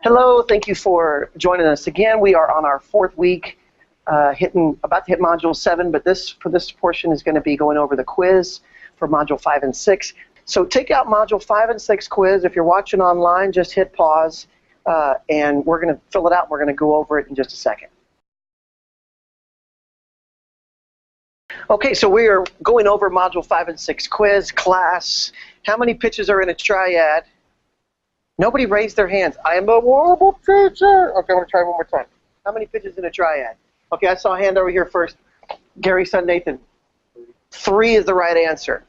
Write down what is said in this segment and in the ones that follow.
Hello, thank you for joining us again. We are on our fourth week, about to hit Module 7, but for this portion is going to be going over the quiz for Module 5 and 6. So take out Module 5 and 6 quiz. If you're watching online, just hit pause, and we're going to fill it out. We're going to go over it in just a second. Okay, so we are going over Module 5 and 6 quiz. Class, how many pitches are in a triad? Nobody raised their hands. I am a horrible pitcher. Okay, I'm going to try one more time. How many pitches in a triad? Okay, I saw a hand over here first. Gary's son, Nathan. 3 is the right answer.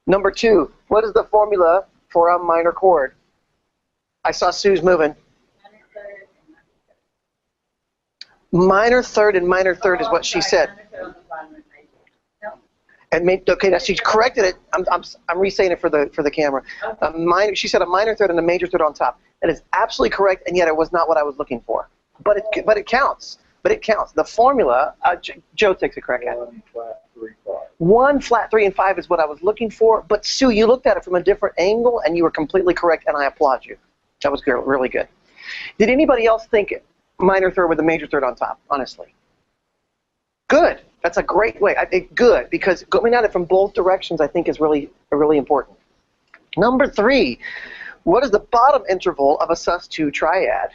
Number 2, what is the formula for a minor chord? I saw Sue's moving. Minor third and minor third is what she said. And okay, now she's corrected it. I'm re-saying it for the camera. She said a minor third and a major third on top. That is absolutely correct, and yet it was not what I was looking for. But it counts. But it counts. The formula. Joe takes a crack at it. 1 flat 3 5. 1 flat 3 and 5 is what I was looking for. But Sue, you looked at it from a different angle, and you were completely correct, and I applaud you. That was really good. Did anybody else think minor third with a major third on top? Honestly. Good. That's a great way. I think good, because going at it from both directions I think is really important. Number 3, what is the bottom interval of a sus2 triad?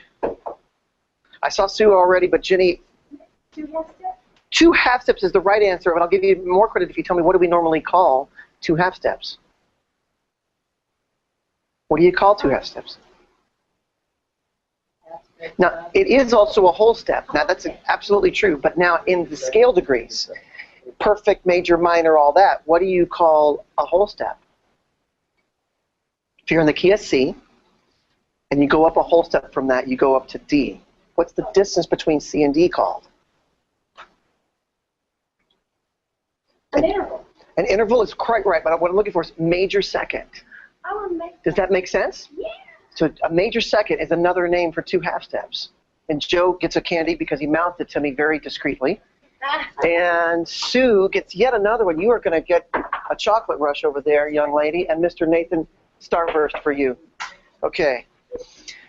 I saw Sue already, but Jenny. 2 half steps? 2 half steps is the right answer, but I'll give you more credit if you tell me what do we normally call 2 half steps? What do you call 2 half steps? Now, it is also a whole step. Now, that's absolutely true. But now, in the scale degrees, perfect, major, minor, all that, what do you call a whole step? If you're in the key of C, and you go up a whole step from that, you go up to D. What's the distance between C and D called? An interval. An interval is quite right, but what I'm looking for is major second. Does that make sense? Yeah. So a major second is another name for 2 half steps. And Joe gets a candy because he mouthed it to me very discreetly. And Sue gets yet another one. You are going to get a chocolate rush over there, young lady. And Mr. Nathan, starburst for you. Okay.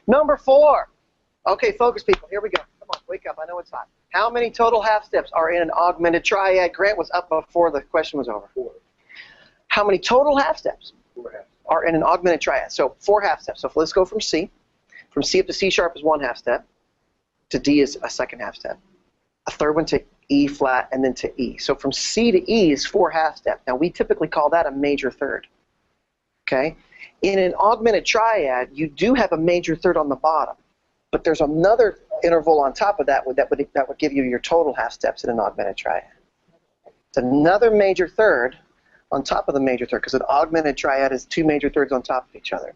Number 4. Okay, focus, people. Here we go. Come on, wake up. I know it's hot. How many total half steps are in an augmented triad? Grant was up before the question was over. 4. How many total half steps 4 half. are in an augmented triad? So 4 half steps. So let's go from C. From C up to C sharp is 1 half step. To D is a 2nd half step. A 3rd one to E flat, and then to E. So from C to E is 4 half steps. Now we typically call that a major third. Okay? In an augmented triad, you do have a major third on the bottom, but there's another interval on top of that that would give you your total half steps in an augmented triad. It's another major third on top of the major third, because an augmented triad is 2 major thirds on top of each other.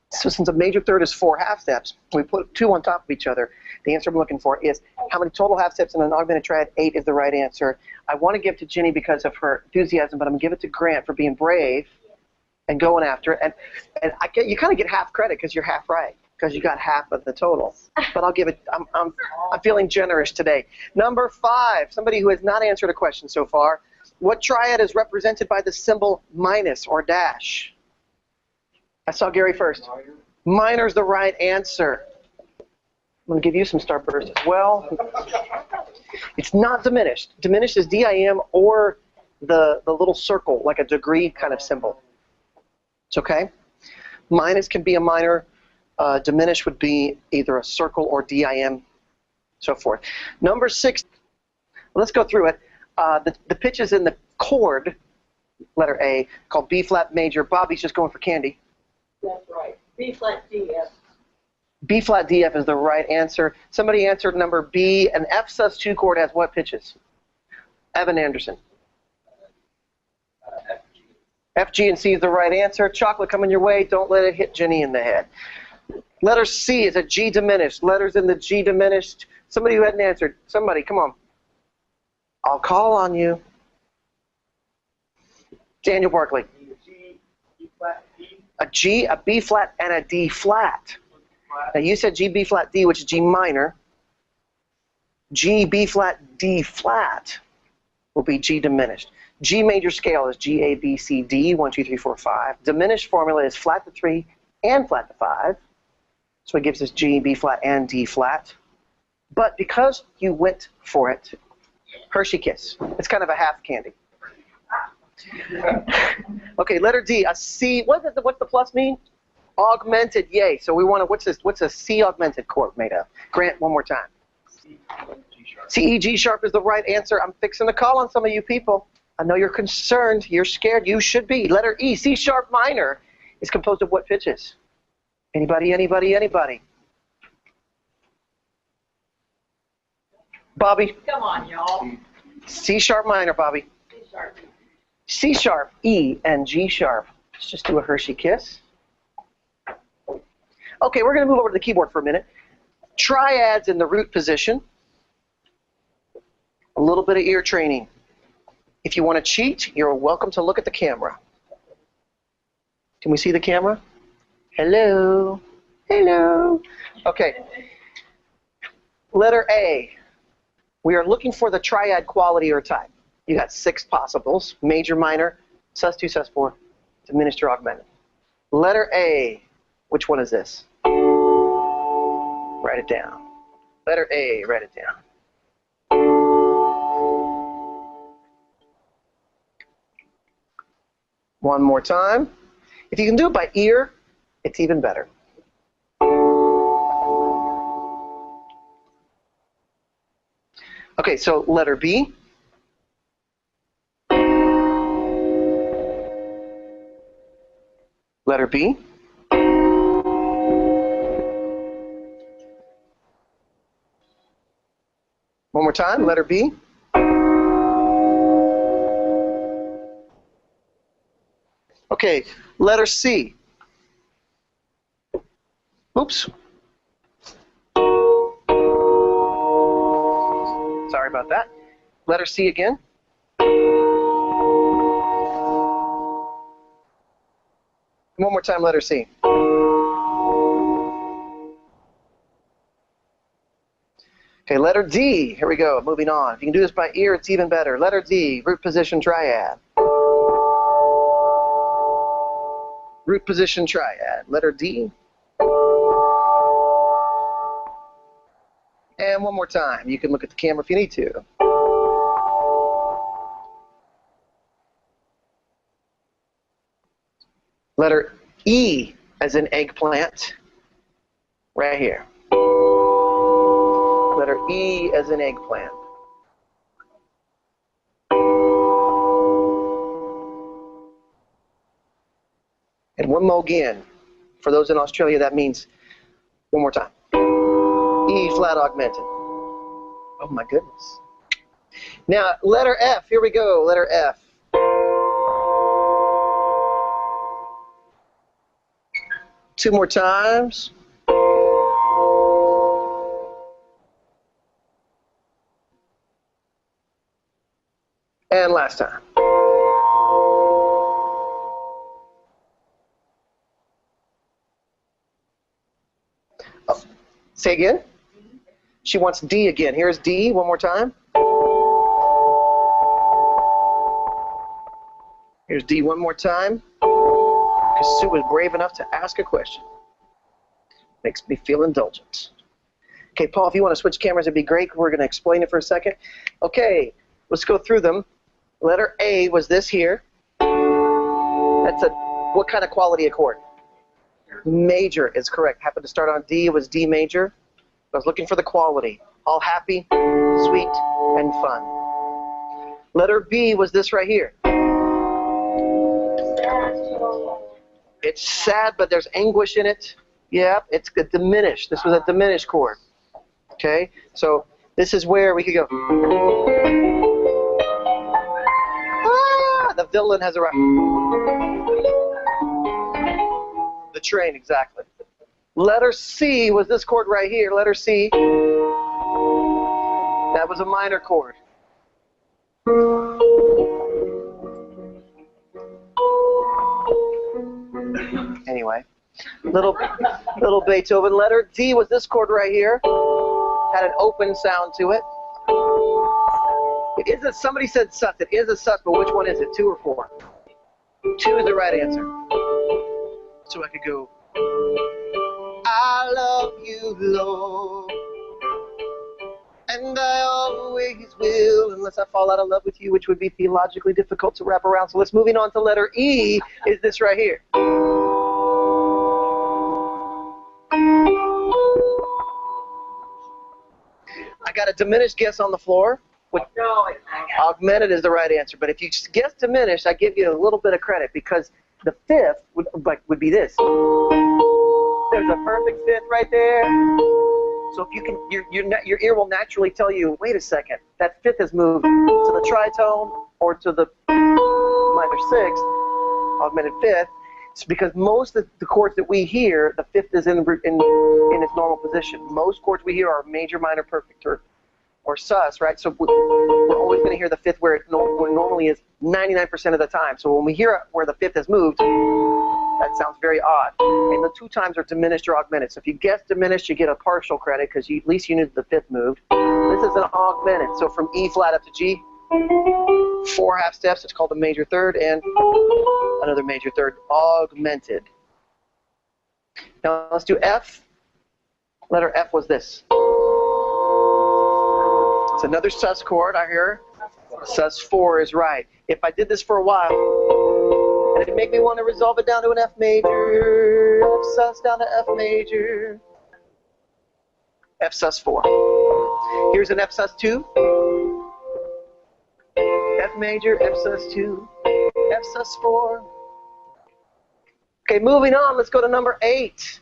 So since a major third is 4 half steps, we put 2 on top of each other. The answer I'm looking for is how many total half steps in an augmented triad? 8 is the right answer. I want to give to Ginny because of her enthusiasm, but I'm going to give it to Grant for being brave and going after it. And you kind of get half credit because you're half right, because you got half of the total. But I'll give it. I'm feeling generous today. Number 5. Somebody who has not answered a question so far. What triad is represented by the symbol minus or dash? I saw Gary first. Minor's the right answer. I'm going to give you some starburst as well. It's not diminished. Diminished is DIM or the little circle, like a degree kind of symbol. It's okay? Minus can be a minor. Diminished would be either a circle or DIM, so forth. Number 6. Let's go through it. The pitches in the chord, letter A, called B flat major. Bobby's just going for candy. That's right. B flat DF. B flat DF is the right answer. Somebody answered number B. An F sus2 chord has what pitches? Evan Anderson. FG. F, G, and C is the right answer. Chocolate coming your way. Don't let it hit Jenny in the head. Letter C is a G diminished. Letters in the G diminished. Somebody who hadn't answered. Somebody, come on. I'll call on you. Daniel Barkley. G, E flat, D. A G, a B flat, and a D flat. Now you said G, B flat, D, which is G minor. G, B flat, D flat will be G diminished. G major scale is G, A, B, C, D, 1, 2, 3, 4, 5. Diminished formula is flat to 3 and flat to 5. So it gives us G, B flat, and D flat. But because you went for it, Hershey Kiss. It's kind of a half candy. Okay, letter D. A C. What's the plus mean? Augmented. Yay. So we want to. What's a C augmented chord made of? Grant, one more time. C, E, G sharp is the right answer. I'm fixing to call on some of you people. I know you're concerned. You're scared. You should be. Letter E. C sharp minor is composed of what pitches? Anybody? Anybody? Anybody? Bobby. Come on, y'all. C sharp minor, Bobby. C sharp. C sharp, E, and G sharp. Let's just do a Hershey Kiss. Okay, we're going to move over to the keyboard for a minute. Triads in the root position. A little bit of ear training. If you want to cheat, you're welcome to look at the camera. Can we see the camera? Hello. Hello. Okay. Letter A. We are looking for the triad quality or type. You got 6 possibles: major, minor, sus2, sus4, diminished or augmented. Letter A. Which one is this? Write it down. Letter A. Write it down. One more time. If you can do it by ear, it's even better. Okay, so letter B. Letter B. One more time, letter B. Okay, letter C. Oops. Sorry about that. Letter C again. One more time, letter C. Okay, letter D. Here we go. Moving on. If you can do this by ear, it's even better. Letter D, root position triad. Root position triad. Letter D. And one more time. You can look at the camera if you need to. Letter E as in eggplant. Right here. Letter E as in eggplant. And one more again. For those in Australia, that means one more time. E flat augmented. Oh my goodness. Now, letter F. Here we go. Letter F. Two more times. And last time. Oh, say again. She wants D again. Here's D one more time. Here's D one more time. Because Sue was brave enough to ask a question. Makes me feel indulgent. Okay, Paul, if you want to switch cameras, it'd be great. We're going to explain it for a second. Okay, let's go through them. Letter A was this here. That's a, what kind of quality accord? Major is correct. Happened to start on D. It was D major. I was looking for the quality. All happy, sweet, and fun. Letter B was this right here. It's sad, but there's anguish in it. Yeah, it's diminished. This was a diminished chord. Okay, so this is where we could go. Ah, the villain has arrived. The train, exactly. Letter C was this chord right here. Letter C. That was a minor chord. Anyway, little Beethoven. Letter D was this chord right here. Had an open sound to it. It is a, somebody said sus. It is a sus, but which one is it? 2 or 4? 2 is the right answer. So I could go. I love you, Lord. And I always will, unless I fall out of love with you, which would be theologically difficult to wrap around. So let's moving on to letter E, is this right here. I got a diminished guess on the floor. No, Augmented is the right answer. But if you guess diminished, I give you a little bit of credit because the fifth would be this. There's a perfect fifth right there. So if you can, your ear will naturally tell you, wait a second, that fifth has moved to the tritone or to the minor sixth, augmented fifth. It's because most of the chords that we hear, the fifth is in its normal position. Most chords we hear are major, minor, perfect, or sus, right? So we're always going to hear the fifth where it normally is 99% of the time. So when we hear where the fifth has moved, that sounds very odd. And the two times are diminished or augmented. So if you guess diminished, you get a partial credit because at least you knew that the fifth moved. This is an augmented. So from E flat up to G, 4 half steps. It's called a major third and another major third, augmented. Now let's do F. Letter F was this. It's another sus chord, I hear. Sus 4 is right. If I did this for a while, and it'd make me want to resolve it down to an F major, F sus down to F major, F sus 4. Here's an F sus 2, F major, F sus 2, F sus 4. Okay, moving on, let's go to number 8.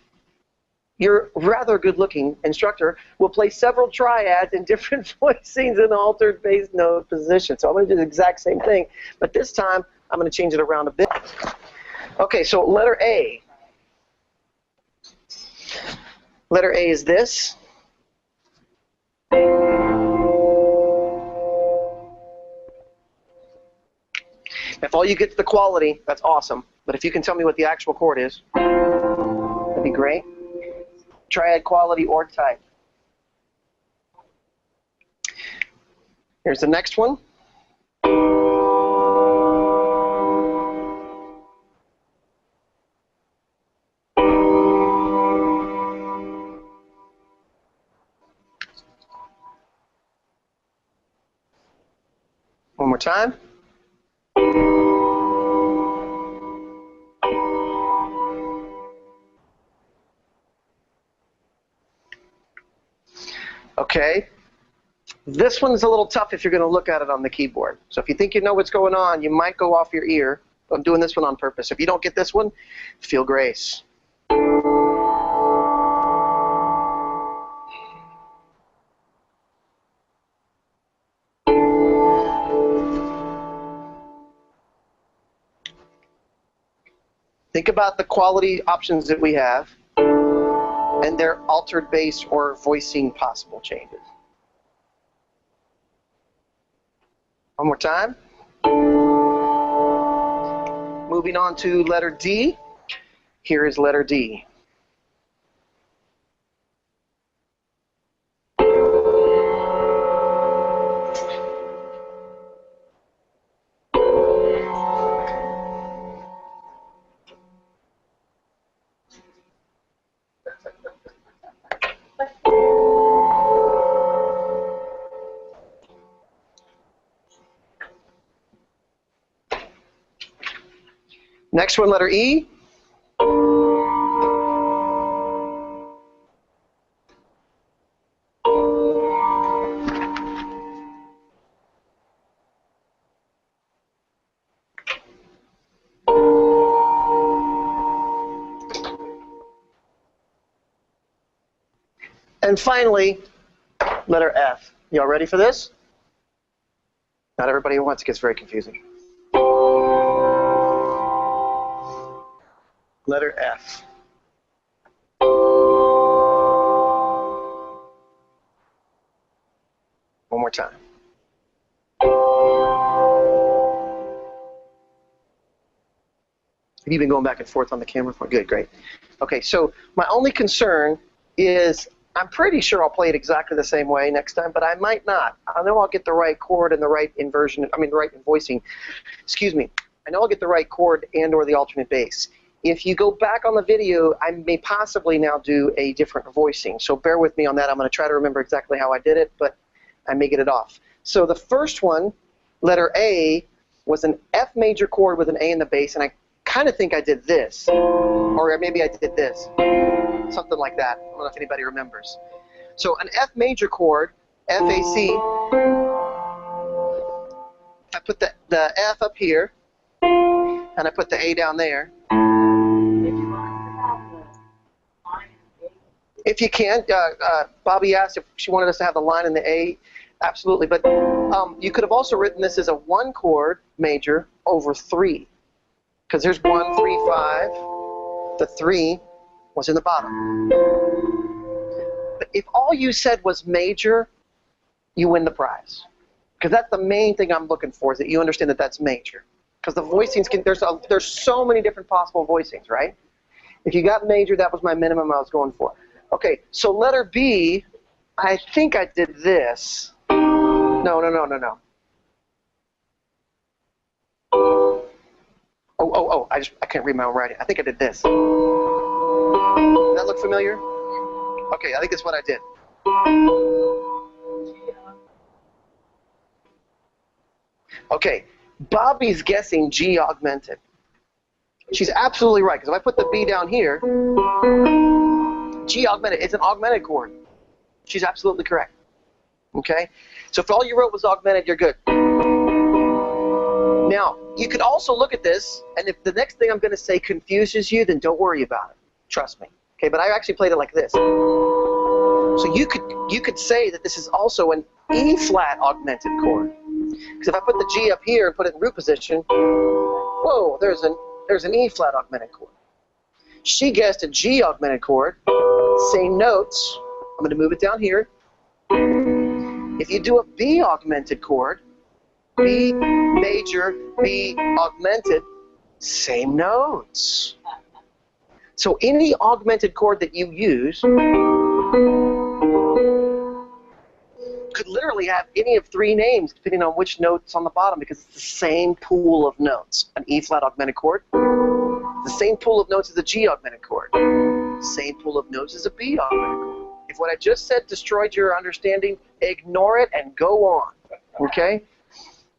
Your rather good-looking instructor will play several triads in different voicings in altered bass note position. So I'm going to do the exact same thing, but this time I'm going to change it around a bit. Okay, so letter A. Letter A is this. If all you get is the quality, that's awesome. But if you can tell me what the actual chord is, that'd be great. Triad, quality, or type. Here's the next one. One more time. Okay, this one's a little tough if you're going to look at it on the keyboard. So if you think you know what's going on, you might go off your ear. I'm doing this one on purpose. If you don't get this one, feel grace. Think about the quality options that we have and their altered bass or voicing possible changes. One more time. Moving on to letter D. Here is letter D. Next one, letter E. And finally, letter F. Y'all ready for this? Not everybody at once. It gets very confusing. Letter F. One more time. Have you been going back and forth on the camera for? Good, great. Okay, so my only concern is I'm pretty sure I'll play it exactly the same way next time, but I might not. I know I'll get the right chord and the right inversion, the right voicing. Excuse me. I know I'll get the right chord and or the alternate bass. If you go back on the video, I may possibly now do a different voicing. So bear with me on that. I'm going to try to remember exactly how I did it, but I may get it off. So the first one, letter A, was an F major chord with an A in the bass, and I kind of think I did this. Or maybe I did this. Something like that. I don't know if anybody remembers. So an F major chord, F-A-C. I put the F up here, and I put the A down there. If you can, Bobby asked if she wanted us to have the line in the A. Absolutely, but you could have also written this as a 1 chord major over 3, because there's 1, 3, 5. The 3 was in the bottom. But if all you said was major, you win the prize, because that's the main thing I'm looking for, is that you understand that that's major. Because the voicings can, there's so many different possible voicings, right? If you got major, that was my minimum I was going for. Okay, so letter B, I think I did this. No. Oh, I can't read my own writing. I think I did this. Does that look familiar? Okay, I think that's what I did. Okay, Bobby's guessing G augmented. She's absolutely right, because if I put the B down here, G augmented, it's an augmented chord. She's absolutely correct. Okay? So if all you wrote was augmented, you're good. Now, you could also look at this, and if the next thing I'm going to say confuses you, then don't worry about it. Trust me. Okay, but I actually played it like this. So you could say that this is also an E flat augmented chord. Because if I put the G up here and put it in root position, whoa, there's an E flat augmented chord. She guessed a G augmented chord, same notes. I'm going to move it down here. If you do a B augmented chord, B major, B augmented, same notes. So any augmented chord that you use could literally have any of 3 names depending on which note's on the bottom, because it's the same pool of notes. An E flat augmented chord, the same pool of notes as a G augmented chord, same pool of notes as a B augmented chord. If what I just said destroyed your understanding, ignore it and go on. Okay?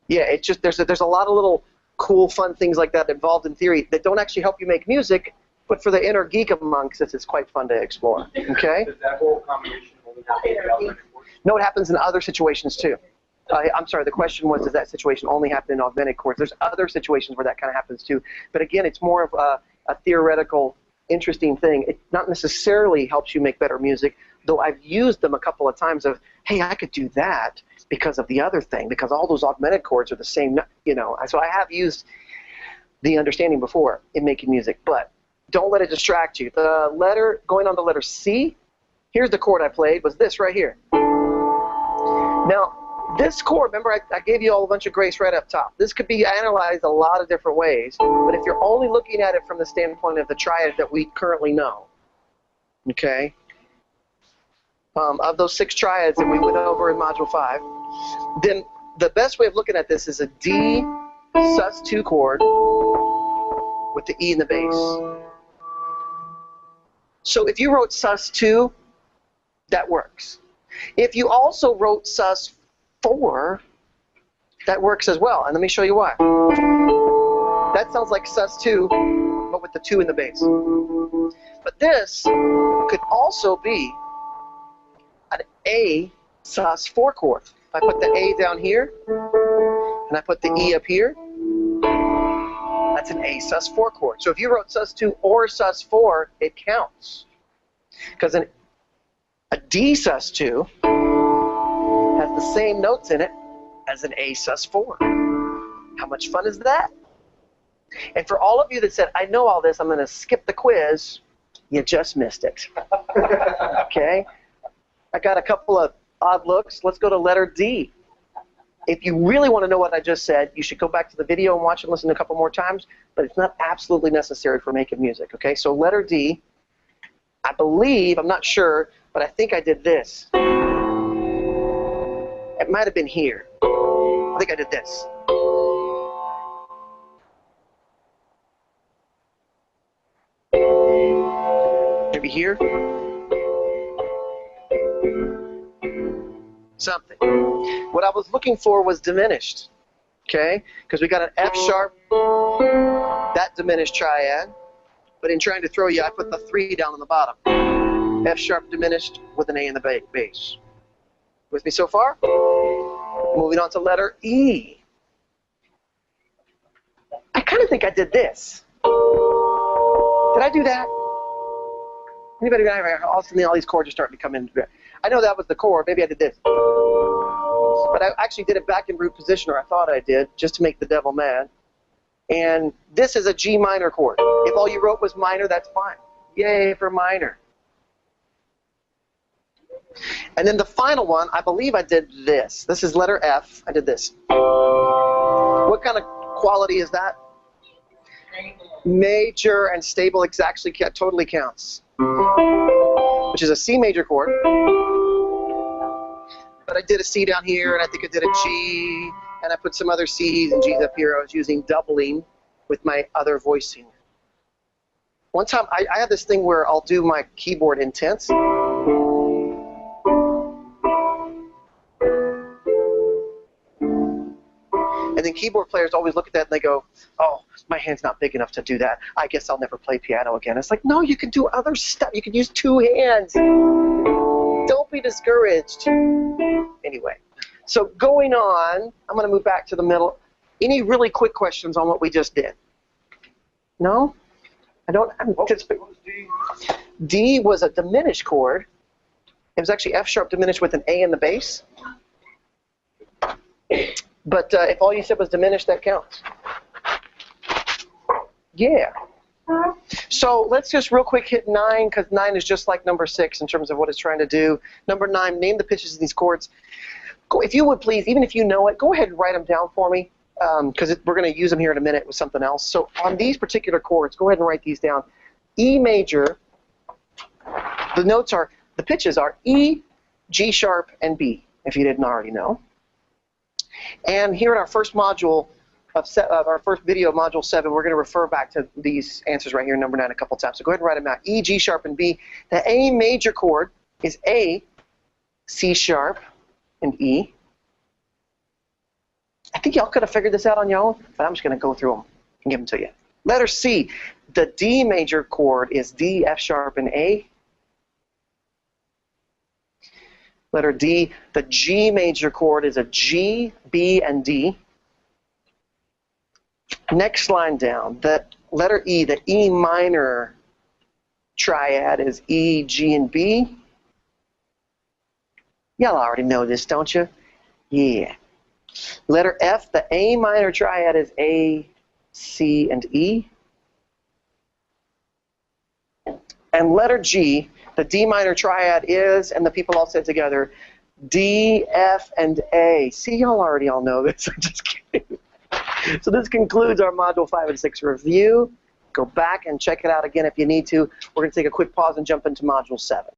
Yeah, it's just there's a lot of little cool, fun things like that involved in theory that don't actually help you make music, but for the inner geek amongst us, it's quite fun to explore. Okay? Does that whole combination only happen in augmented chords? No, it happens in other situations too. I'm sorry, the question was, does that situation only happen in augmented chords? There's other situations where that kind of happens too. But again, it's more of a theoretical, interesting thing. It not necessarily helps you make better music, though I've used them a couple of times of, hey, I could do that because of the other thing, because all those augmented chords are the same, you know. So I have used the understanding before in making music, but don't let it distract you. The letter, going on the letter C, here's the chord I played, was this right here. Now, this chord, remember I gave you all a bunch of grace right up top. This could be analyzed a lot of different ways, but if you're only looking at it from the standpoint of the triad that we currently know, okay, of those 6 triads that we went over in Module 5, then the best way of looking at this is a D sus2 chord with the E in the bass. So if you wrote sus2, that works. If you also wrote sus4, that works as well. And let me show you why. That sounds like sus2, but with the 2 in the bass. But this could also be an A sus4 chord. If I put the A down here, and I put the E up here, that's an A sus4 chord. So if you wrote sus2 or sus4, it counts. Because a D sus2 has the same notes in it as an A sus4. How much fun is that? And for all of you that said, I know all this, I'm going to skip the quiz, you just missed it. Okay? I got a couple of odd looks. Let's go to letter D. If you really want to know what I just said, you should go back to the video and watch and listen a couple more times, but it's not absolutely necessary for making music, okay? So letter D, I believe, I'm not sure, but I think I did this. It might have been here. I think I did this. maybe here. Something. What I was looking for was diminished. Okay? Because we got an F sharp, that diminished triad. But in trying to throw you, I put the 3 down on the bottom. F sharp diminished with an A in the bass. With me so far? Moving on to letter E. I kind of think I did this. Did I do that? Anybody? All of a sudden, all these chords are starting to come in. I know that was the chord. Maybe I did this. But I actually did it back in root position, or I thought I did, just to make the devil mad. And this is a G minor chord. If all you wrote was minor, that's fine. Yay for minor. And then the final one, I believe I did this. This is letter F. I did this. What kind of quality is that? Major and stable actually totally counts. Which is a C major chord. But I did a C down here, and I think I did a G, and I put some other C's and G's up here. I was using doubling with my other voicing. One time, I have this thing where I'll do my keyboard intense. And then keyboard players always look at that and they go, oh, my hand's not big enough to do that. I guess I'll never play piano again. It's like, no, you can do other stuff. You can use 2 hands. Don't be discouraged. Anyway, so going on, I'm going to move back to the middle. Any really quick questions on what we just did? No? I'm anticipating. D was a diminished chord. It was actually F sharp diminished with an A in the bass. But if all you said was diminished, that counts. Yeah. So let's just real quick hit 9, because 9 is just like number 6 in terms of what it's trying to do. Number 9, name the pitches of these chords. If you would please, even if you know it, go ahead and write them down for me, because we're going to use them here in a minute with something else. So on these particular chords, go ahead and write these down. E major, the notes are, the pitches are E, G sharp, and B, if you didn't already know. And here in our first module of our first video, module 7, we're going to refer back to these answers right here, number 9, a couple times. So go ahead and write them out. E, G sharp, and B. The A major chord is A, C sharp, and E. I think y'all could have figured this out on your own, but I'm just going to go through them and give them to you. Letter C, the D major chord is D, F sharp, and A. Letter D, the G major chord is a G, B, and D. Next line down, the letter E, the E minor triad is E, G, and B. Y'all already know this, don't you? Yeah. Letter F, the A minor triad is A, C, and E. And letter G, the D minor triad is, and the people all said together, D, F, and A. See, y'all already all know this. I'm just kidding. So this concludes our Module 5 and 6 review. Go back and check it out again if you need to. We're going to take a quick pause and jump into Module 7.